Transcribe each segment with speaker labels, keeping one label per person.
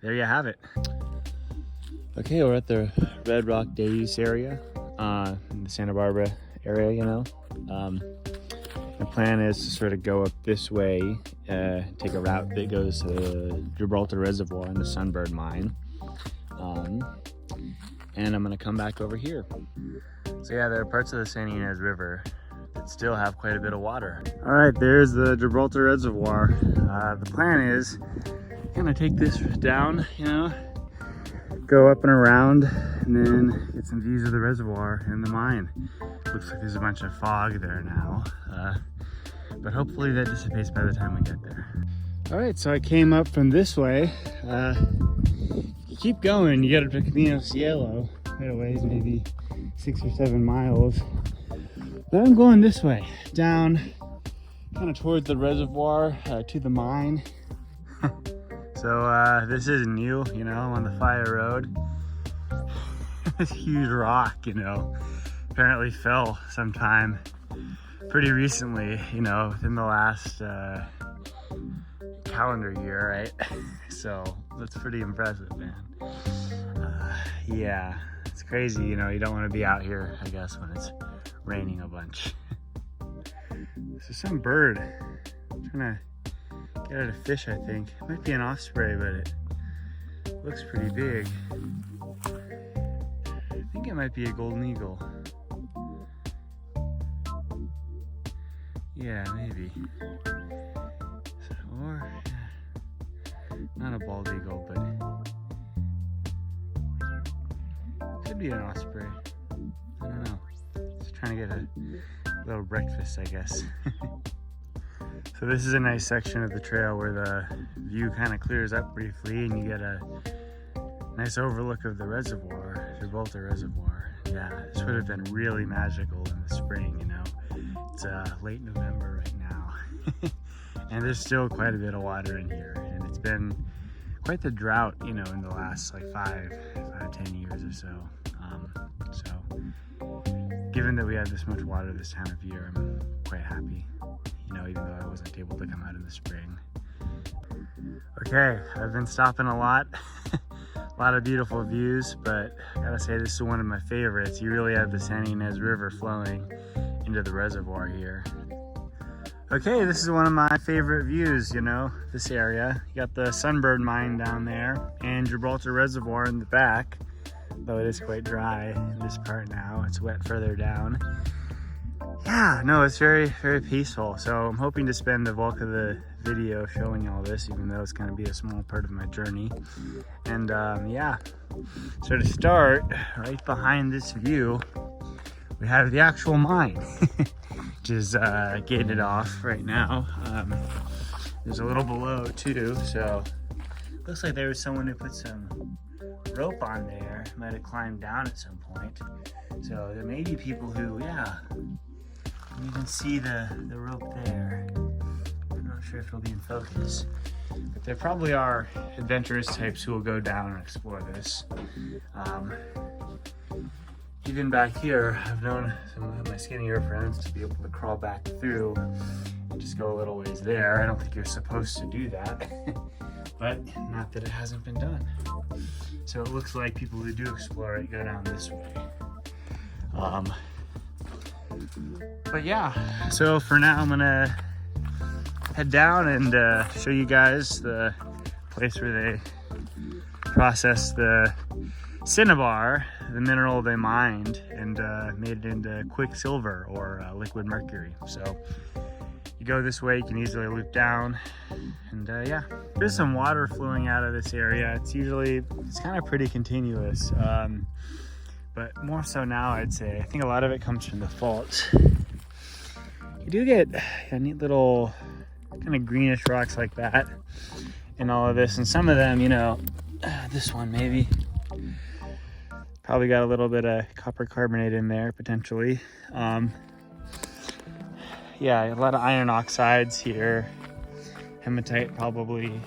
Speaker 1: there you have it. Okay, we're at the Red Rock Days area, in the Santa Barbara area, you know. The plan is to sort of go up this way, take a route that goes to the Gibraltar Reservoir and the Sunbird mine. And I'm gonna come back over here. So yeah, there are parts of the Santa Ynez River that still have quite a bit of water. All right, there's the Gibraltar Reservoir. The plan is gonna take this down, you know, go up and around, and then get some views of the reservoir and the mine. Looks like there's a bunch of fog there now, but hopefully that dissipates by the time we get there. All right, so I came up from this way. You keep going, you gotta Camino Cielo, right away, maybe 6 or 7 miles. But I'm going this way, down kind of towards the reservoir, to the mine. So this isn't new, you know, on the fire road. This huge rock, you know, apparently fell sometime pretty recently, you know, within the last calendar year, right? So that's pretty impressive, man. Yeah, it's crazy, you know, you don't want to be out here, I guess, when it's raining a bunch. This is some bird. I'm trying to get at a fish, I think. It might be an osprey, but it looks pretty big. I think it might be a golden eagle. Yeah, maybe. Or not a bald eagle, but could be an osprey. I don't know. Just trying to get a little breakfast, I guess. So this is a nice section of the trail where the view kind of clears up briefly and you get a nice overlook of the reservoir, Gibraltar Reservoir. Yeah, this would have been really magical in the spring, you know. It's late November right now. And there's still quite a bit of water in here. And it's been quite the drought, you know, in the last like 10 years or so. Given that we have this much water this time of year, I'm quite happy, you know, even though I wasn't able to come out in the spring. Okay, I've been stopping a lot. A lot of beautiful views, but I gotta say this is one of my favorites. You really have the Santa Ynez River flowing into the reservoir here. Okay, this is one of my favorite views, you know, this area. You got the Sunbird mine down there and Gibraltar Reservoir in the back, though it is quite dry in this part now. It's wet further down. Yeah, no, it's very, very peaceful. So I'm hoping to spend the bulk of the video showing all this, even though it's going to be a small part of my journey. And yeah, so to start, right behind this view, we have the actual mine, which is gated off right now. There's a little below too, so looks like there was someone who put some rope on there, might have climbed down at some point. So there may be people who, yeah, you can see the rope there. I'm not sure if it'll be in focus, but there probably are adventurous types who will go down and explore this. Even back here, I've known some of my skinnier friends to be able to crawl back through and just go a little ways there. I don't think you're supposed to do that, but not that it hasn't been done. So it looks like people who do explore it go down this way. But yeah, so for now I'm gonna head down and show you guys the place where they process the Cinnabar, the mineral they mined, and made it into quicksilver or liquid mercury. So you go this way, you can easily loop down, and yeah, there's some water flowing out of this area. It's kind of pretty continuous, but more so now, I'd say. I think a lot of it comes from the faults. You do get neat little kind of greenish rocks like that in all of this, and some of them, you know, this one maybe probably got a little bit of copper carbonate in there potentially. Yeah, a lot of iron oxides here, hematite probably.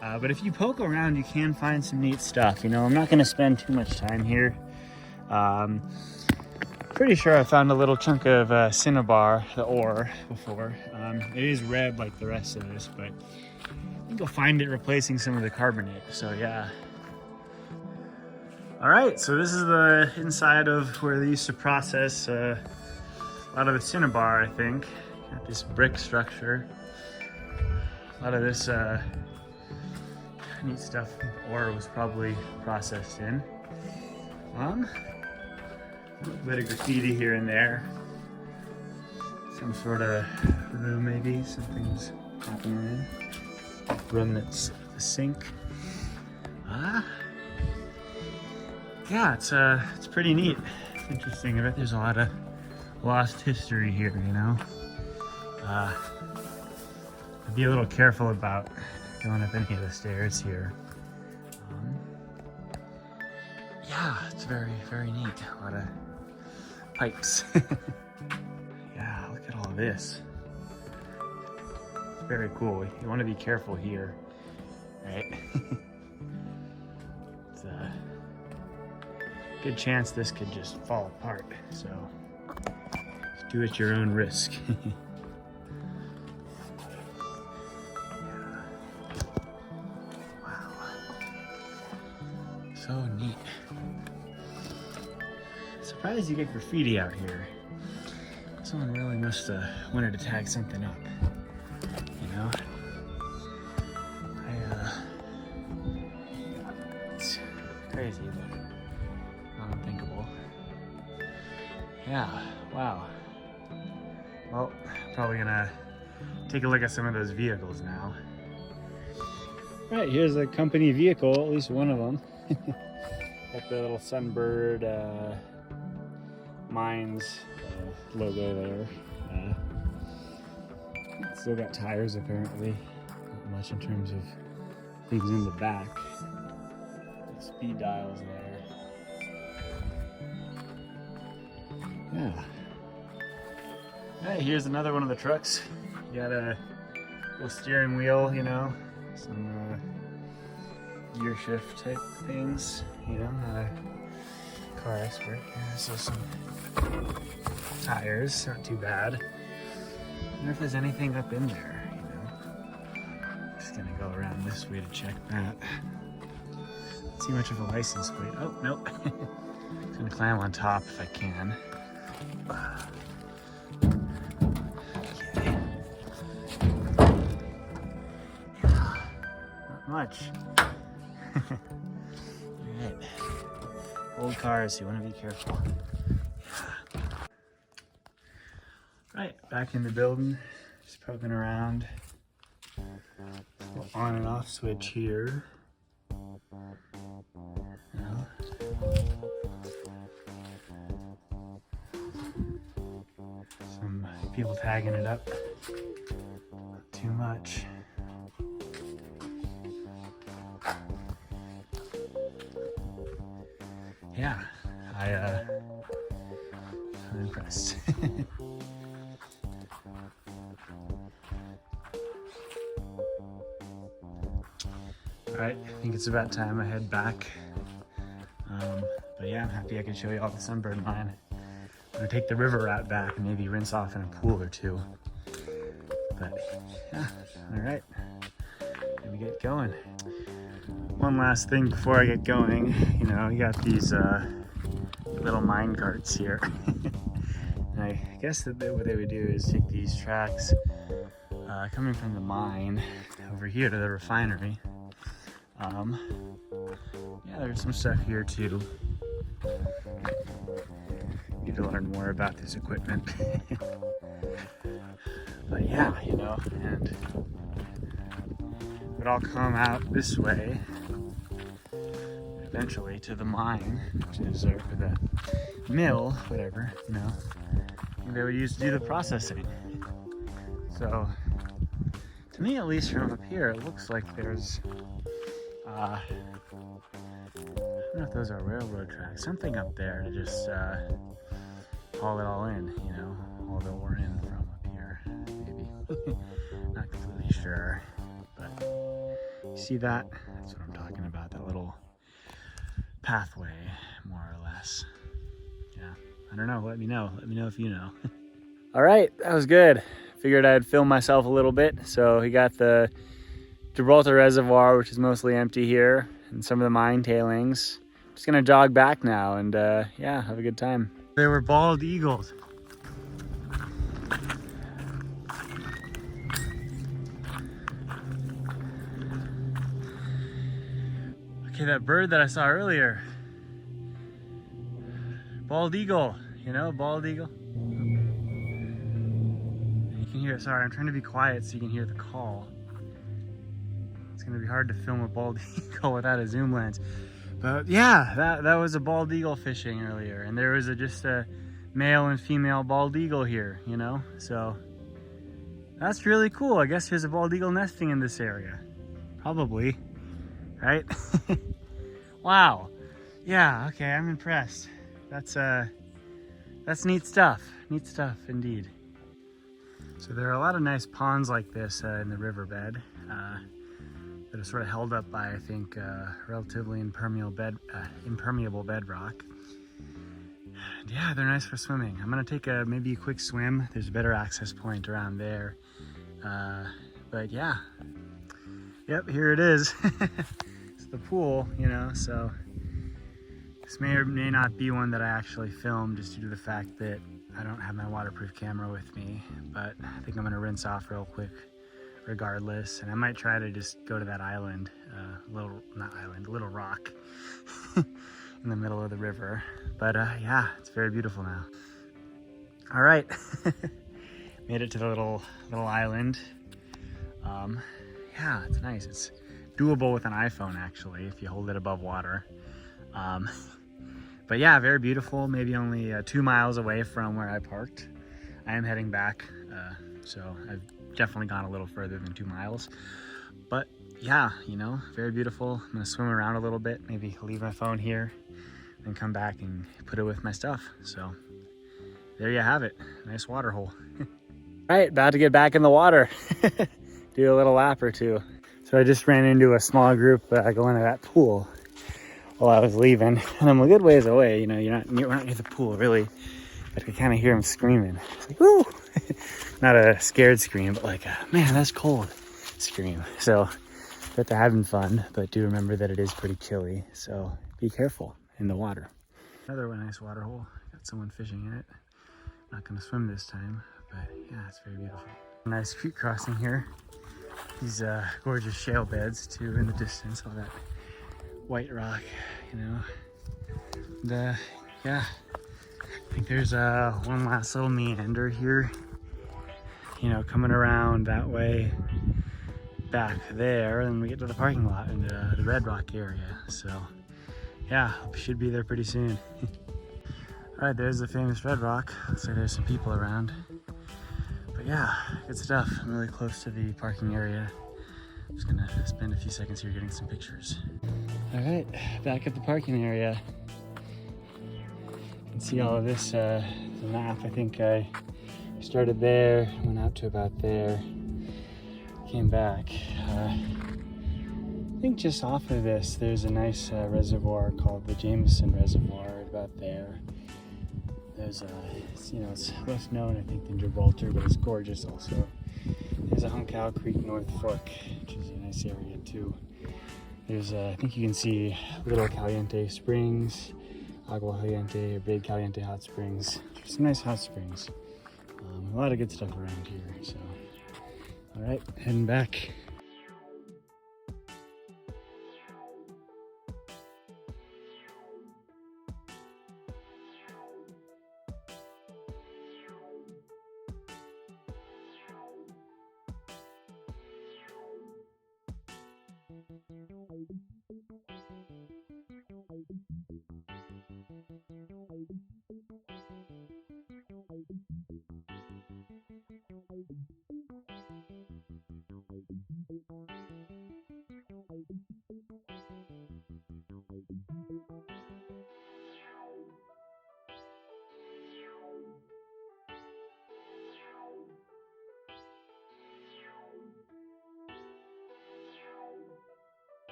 Speaker 1: But if you poke around, you can find some neat stuff. You know, I'm not going to spend too much time here. Pretty sure I found a little chunk of Cinnabar, the ore, before. It is red like the rest of this, but I think I'll find it replacing some of the carbonate, so yeah. All right, so this is the inside of where they used to process a lot of the Cinnabar, I think. Got this brick structure. A lot of this neat stuff ore was probably processed in. A little bit of graffiti here and there. Some sort of room maybe, something's happening in. Remnants of the sink. Yeah, it's pretty neat. It's interesting. I bet there's a lot of lost history here, you know? I'd be a little careful about going up any of the stairs here. Yeah, it's very, very neat. A lot of pipes. Yeah, look at all this. It's very cool. You want to be careful here, right? It's a good chance this could just fall apart, so just do it at your own risk. Wow. So neat. Surprised you get graffiti out here. Someone really must have wanted to tag something up, you know? It's crazy, but unthinkable. Yeah, wow. Well, probably gonna take a look at some of those vehicles now. All right, here's a company vehicle, at least one of them. Got the little Sunbird Mines logo there. Still got tires apparently. Not much in terms of things in the back. Speed dials there. Yeah. Hey, here's another one of the trucks. You got a little steering wheel, you know, some gear shift type things, you know, not a car expert. Yeah, so some tires, not too bad. I wonder if there's anything up in there, you know. Just gonna go around this way to check that. Don't see much of a license plate. Oh, nope. Just gonna climb on top if I can. Okay. Not much. Alright. Old cars, you want to be careful. Yeah. Right, back in the building, just poking around. On and off switch here. No. Some people tagging it up. Not too much. Yeah, I'm impressed. Alright, I think it's about time I head back. But yeah, I'm happy I can show you all the Sunbird mine. I'm gonna take the river route back and maybe rinse off in a pool or two. But yeah, alright, let me get going. One last thing before I get going, you know, you got these little mine carts here. And I guess that what they would do is take these tracks coming from the mine over here to the refinery. Yeah, there's some stuff here too. Need to learn more about this equipment. But yeah, you know, and it would all come out this way eventually to the mine, which is or the mill, whatever, you know, and they would use to do the processing. So to me, at least from up here, it looks like there's I don't know if those are railroad tracks, something up there to just haul it all in, you know, haul the ore in from up here, maybe. Not completely sure, but you see that? That's what I'm talking about, that little pathway, more or less. Yeah, I don't know. Let me know. Let me know if you know. All right, that was good. Figured I'd film myself a little bit. So we got the Gibraltar Reservoir, which is mostly empty here, and some of the mine tailings. Just gonna jog back now and yeah, have a good time. There were bald eagles. Okay, that bird that I saw earlier. Bald eagle, you know, bald eagle. You can hear it, sorry, I'm trying to be quiet so you can hear the call. It's gonna be hard to film a bald eagle without a zoom lens. But yeah, that was a bald eagle fishing earlier, and there was just a male and female bald eagle here, you know? So that's really cool. I guess there's a bald eagle nesting in this area. Probably, right? Wow. Yeah, okay, I'm impressed. That's neat stuff. Neat stuff indeed. So there are a lot of nice ponds like this in the riverbed. That are sort of held up by, I think, relatively impermeable bedrock. And yeah, they're nice for swimming. I'm gonna take maybe a quick swim. There's a better access point around there. But yeah, yep, here it is. It's the pool, you know, so this may or may not be one that I actually filmed just due to the fact that I don't have my waterproof camera with me, but I think I'm gonna rinse off real quick regardless, and I might try to just go to that island, little rock in the middle of the river. But yeah, it's very beautiful now. All right, made it to the little island. Yeah, it's nice. It's doable with an iPhone actually if you hold it above water. But yeah, very beautiful. Maybe only 2 miles away from where I parked. I am heading back, so I've definitely gone a little further than 2 miles, but yeah, you know, very beautiful. I'm gonna swim around a little bit, maybe leave my phone here and come back and put it with my stuff. So there you have it, nice water hole. All right, about to get back in the water. Do a little lap or two. So I just ran into a small group going to that pool while I was leaving, and I'm a good ways away. You know, we're not near the pool really, but I could kind of hear them screaming. It's like, woo! Not a scared scream, but like a, man, that's cold scream. So bet they're having fun, but do remember that it is pretty chilly. So be careful in the water. Another nice water hole. Got someone fishing in it. Not gonna swim this time, but yeah, it's very beautiful. Nice creek crossing here. These gorgeous shale beds too in the distance, all that white rock, you know. And yeah, I think there's one last little meander here, you know, coming around that way back there, and we get to the parking lot and the Red Rock area. So yeah, should be there pretty soon. All right, there's the famous Red Rock. Looks like there's some people around, but yeah, good stuff. I'm really close to the parking area. I'm just gonna spend a few seconds here getting some pictures. All right, back at the parking area. You can see all of this, the map. I think I started there, went out to about there, came back. I think just off of this, there's a nice reservoir called the Jameson Reservoir about there. There's it's less known, I think, than Gibraltar, but it's gorgeous also. There's a Hunkow Creek North Fork, which is a nice area too. There's, I think you can see Little Caliente Springs, Agua Caliente, or Big Caliente Hot Springs. Some nice hot springs. A lot of good stuff around here, so. All right, heading back.